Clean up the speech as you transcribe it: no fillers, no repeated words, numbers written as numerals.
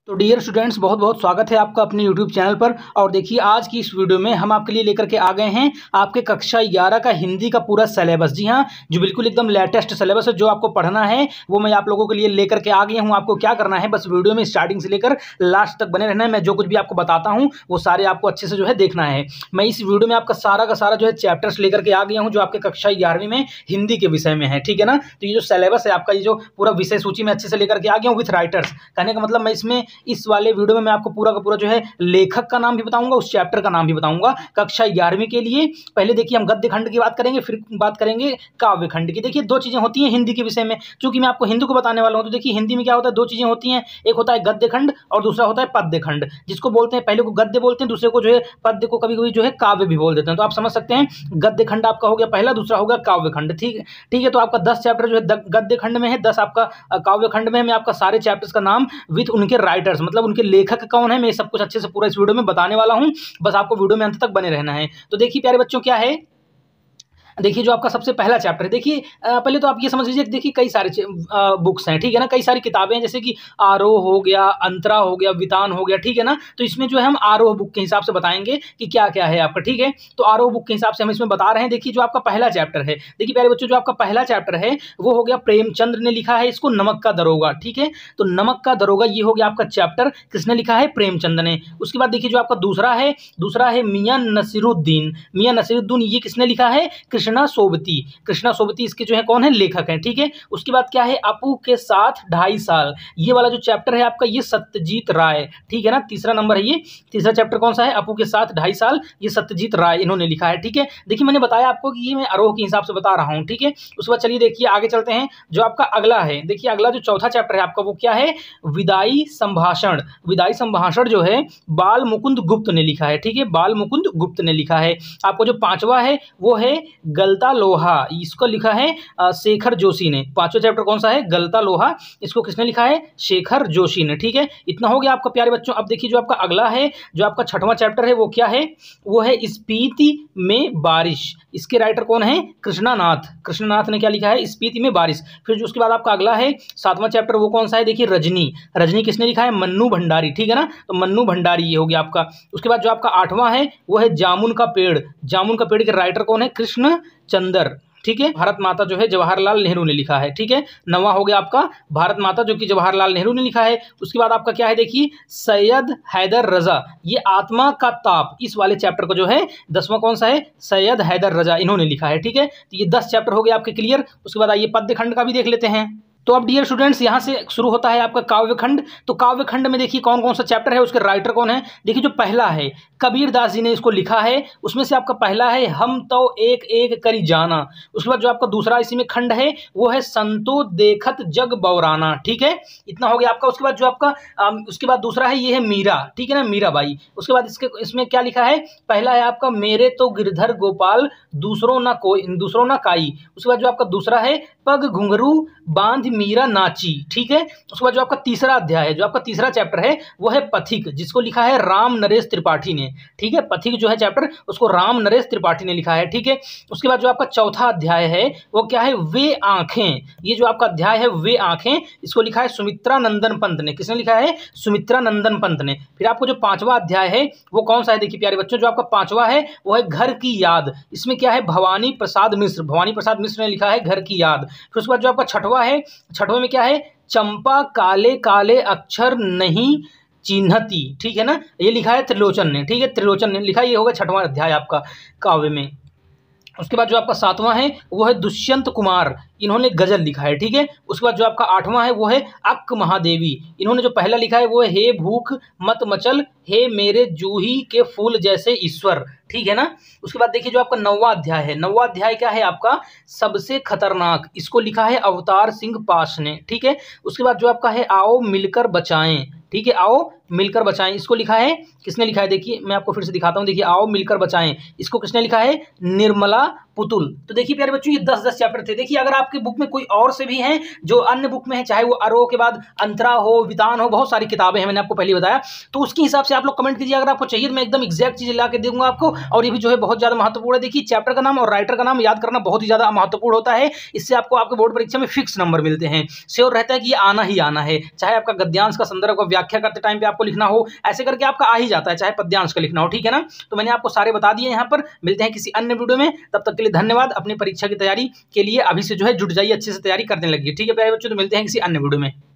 तो dear students, बहुत बहुत स्वागत है आपका अपने यूट्यूब चैनल पर। और देखिए, आज की इस वीडियो में हम आपके लिए लेकर के आ गए हैं आपके कक्षा 11 का हिंदी का पूरा सिलेबस। जी हाँ, जो बिल्कुल एकदम लेटेस्ट सिलेबस है, जो आपको पढ़ना है वो मैं आप लोगों के लिए लेकर के आ गया हूँ। आपको क्या करना है, बस वीडियो में स्टार्टिंग से लेकर लास्ट तक बने रहना है। मैं जो कुछ भी आपको बताता हूँ वो सारे आपको अच्छे से जो है देखना है। मैं इस वीडियो में आपका सारा का सारा जो है चैप्टर्स लेकर के आ गया हूँ, जो आपके कक्षा 11वीं में हिंदी के विषय में है। ठीक है ना। तो ये जो सिलेबस है आपका, ये जो पूरा विषय सूची में अच्छे से लेकर के आ गया हूँ विथ राइटर्स। कहने का मतलब, मैं इसमें इस वाले वीडियो में मैं आपको पूरा का पूरा जो है लेखक का नाम भी बताऊंगा, उस चैप्टर का नाम भी बताऊंगा कक्षा 11वीं के लिए। पहले देखिए, हम गद्य खंड की बात करेंगे, फिर बात करेंगे काव्य खंड की। देखिए, दो चीजें होती हैं हिंदी के विषय में, क्योंकि मैं आपको हिंदी को बताने वाला हूं। तो देखिए, हिंदी में क्या होता है, दो चीजें होती हैं, एक होता है गद्य खंड और दूसरा होता है पद्य खंड। जिसको बोलते हैं, पहले को गद्य बोलते हैं, दूसरे को जो है पद्य को कभी कभी जो है काव्य भी बोल देते हैं। तो आप समझ सकते हैं, गद्य खंड आपका हो गया पहला, दूसरा होगा काव्य खंड। ठीक है। तो आपका 10 चैप्टर जो है गद्य खंड में है, 10 आपका काव्य खंड में है। मैं आपका सारे चैप्टर्स का नाम विथ उनके राइटर्स, मतलब उनके लेखक कौन है, मैं सब कुछ अच्छे से पूरा इस वीडियो में बताने वाला हूं। बस आपको वीडियो में अंत तक बने रहना है। तो देखिए प्यारे बच्चों, क्या है, देखिए जो आपका सबसे पहला चैप्टर है, देखिए पहले तो आप ये समझ लीजिए, देखिए कई सारे बुक्स हैं। ठीक है ना, कई सारी किताबें हैं, जैसे कि आरोह हो गया, अंतरा हो गया, वितान हो गया। ठीक है ना। तो इसमें जो है हम आरोह बुक के हिसाब से बताएंगे कि क्या क्या है आपका। ठीक है। तो आरोह बुक के हिसाब से हम इसमें बता रहे हैं। देखिए जो आपका पहला चैप्टर है, देखिए प्यारे बच्चों, जो आपका पहला चैप्टर है वो हो गया, प्रेमचंद्र ने लिखा है इसको, नमक का दरोगा। ठीक है। तो नमक का दरोगा ये हो गया आपका चैप्टर, किसने लिखा है, प्रेमचंद ने। उसके बाद देखिए जो आपका दूसरा है मियां नसीरुद्दीन। मियां नसीरुद्दीन ये किसने लिखा है, कृष्णा सोबती। कृष्णा सोबती इसके जो है कौन है, लेखक हैं। ठीक है। उसके बाद क्या है, अपू के साथ 2.5 साल, ये वाला जो चैप्टर है आपका, ये सत्यजीत राय। ठीक है ना, तीसरा नंबर है ये। तीसरा चैप्टर कौन सा है, अपू के साथ 2.5 साल, ये सत्यजीत राय इन्होंने लिखा है। ठीक है। देखिए, मैंने बताया आपको कि ये मैं आरोह के हिसाब से बता रहा हूं। ठीक है। उसके बाद चलिए देखिए आगे चलते हैं। जो आपका अगला है, देखिए अगला जो चौथा चैप्टर है आपका, वो क्या है, विदाई संभाषण। विदाई संभाषण जो है बाल मुकुंद गुप्त ने लिखा है। ठीक है, बाल मुकुंद गुप्त ने लिखा है। आपको जो पांचवा है वो है गलता लोहा, इसको लिखा है शेखर जोशी ने। पांचवा चैप्टर कौन सा है, गलता लोहा, इसको किसने लिखा है, शेखर जोशी ने। ठीक है। इतना हो गया आपका प्यारे बच्चों। अब देखिए जो आपका अगला है, जो आपका छठवां चैप्टर है, वो क्या है, वो है स्पीति में बारिश। इसके राइटर कौन है, कृष्णानाथ। कृष्णनाथ ने क्या लिखा है, स्पीति में बारिश। फिर जो उसके बाद आपका अगला है सातवां चैप्टर, वो कौन सा है, देखिए रजनी। रजनी किसने लिखा है, मन्नू भंडारी। ठीक है ना। तो मन्नू भंडारी ये हो गया आपका। उसके बाद जो आपका आठवां है वो है जामुन का पेड़। जामुन का पेड़ के राइटर कौन है, कृष्ण चंद्र। ठीक है। भारत माता जो है जवाहरलाल नेहरू ने लिखा है। ठीक है। नवा हो गया आपका भारत माता, जो कि जवाहरलाल नेहरू ने लिखा है। उसके बाद आपका क्या है, देखिए सैयद हैदर रजा, ये आत्मा का ताप, इस वाले चैप्टर को जो है 10वां कौन सा है, सैयद हैदर रजा इन्होंने लिखा है। ठीक है। तो ये 10 चैप्टर हो गए आपके क्लियर। उसके बाद आइए पद्य खंड का भी देख लेते हैं। तो अब डियर स्टूडेंट्स, यहाँ से शुरू होता है आपका काव्य खंड। तो काव्य खंड में देखिए कौन कौन सा चैप्टर है, उसके राइटर कौन है। देखिए जो पहला है, कबीर दास जी ने इसको लिखा है। उसमें से आपका पहला है हम तो एक एक करी जाना। उसके बाद जो आपका दूसरा इसी में खंड है वो है संतो देखत जग बौराना। ठीक है। इतना हो गया आपका। उसके बाद जो आपका उसके बाद दूसरा है, ये है मीरा। ठीक है ना, मीराबाई। उसके बाद इसमें क्या लिखा है, पहला है आपका मेरे तो गिरधर गोपाल, दूसरों ना काई। उसके बाद जो आपका दूसरा है पग घुंघरू बांध मीरा नाची। ठीक है। उसके बाद जो आपका तीसरा अध्याय है, जो आपका तीसरा चैप्टर है, वो है पथिक, जिसको लिखा है राम नरेश त्रिपाठी ने। ठीक है। पथिक जो है चैप्टर, उसको राम नरेश त्रिपाठी ने लिखा है। ठीक है। उसके बाद जो आपका चौथा अध्याय है वो क्या है, वे आंखें। ये जो आपका अध्याय है वे आंखें, इसको लिखा है सुमित्रा नंदन पंत ने। किसने लिखा है, सुमित्रा नंदन पंत ने। फिर आपको जो पांचवा अध्याय है वो कौन सा है, देखिए प्यारे बच्चों, जो आपका पांचवा है वो है घर की याद। इसमें क्या है, भवानी प्रसाद मिश्र ने लिखा है घर की याद। फिर उसके बाद जो आपका छठवा है, छठवें में क्या है, चंपा काले काले अक्षर नहीं चिन्हती। ठीक है ना, ये लिखा है त्रिलोचन ने। ठीक है, त्रिलोचन ने लिखा, ये होगा छठवां अध्याय आपका काव्य में। उसके बाद जो आपका सातवां है वो है दुष्यंत कुमार, इन्होंने गजल लिखा है। ठीक है। उसके बाद जो आपका आठवां है वो है अक्क महादेवी, इन्होंने जो पहला लिखा है वो है हे भूख मत मचल, हे मेरे जूही के फूल जैसे ईश्वर। ठीक है ना। उसके बाद देखिए जो आपका नौवां अध्याय है, नौवां अध्याय क्या है आपका, सबसे खतरनाक, इसको लिखा है अवतार सिंह पाश ने। ठीक है। उसके बाद जो आपका है आओ मिलकर बचाएं। ठीक है, आओ मिलकर बचाएं, इसको लिखा है, किसने लिखा है, देखिए मैं आपको फिर से दिखाता हूं। देखिए आओ मिलकर बचाएं, इसको किसने लिखा है, निर्मला पुतुल। तो देखिए प्यारे बच्चों, ये 10-10 चैप्टर थे। देखिए अगर आपकी बुक में कोई और से भी हैं जो अन्य बुक में है, चाहे वो अरो के बाद अंतरा हो, वितान हो, बहुत सारी किताबें हैं, मैंने आपको पहले बताया, तो उसके हिसाब से आप लोग कमेंट कीजिए। अगर आपको चाहिए तो मैं एकदम एग्जैक्ट चीज ला के दूंगा आपको। और ये भी जो है बहुत ज्यादा महत्वपूर्ण है। देखिए चैप्टर का नाम और राइटर का नाम याद करना बहुत ही ज्यादा महत्वपूर्ण होता है। इससे आपको आपके बोर्ड परीक्षा में फिक्स नंबर मिलते हैं। श्योर रहता है कि ये आना ही आना है, चाहे आपका गद्यांश का संदर्भ को व्याख्या करते टाइम पे आपको लिखना हो, ऐसे करके आपका आ ही जाता है, चाहे पद्यांश का लिखना हो। ठीक है ना? तो मैंने आपको सारे बता दिए यहाँ पर। मिलते हैं किसी अन्य वीडियो में, तब तक के लिए धन्यवाद। अपनी परीक्षा की तैयारी के लिए अभी से जो है जुट जाइए, अच्छे से तैयारी करने लगिए। ठीक है प्यारे बच्चों, तो मिलते हैं किसी अन्य वीडियो में।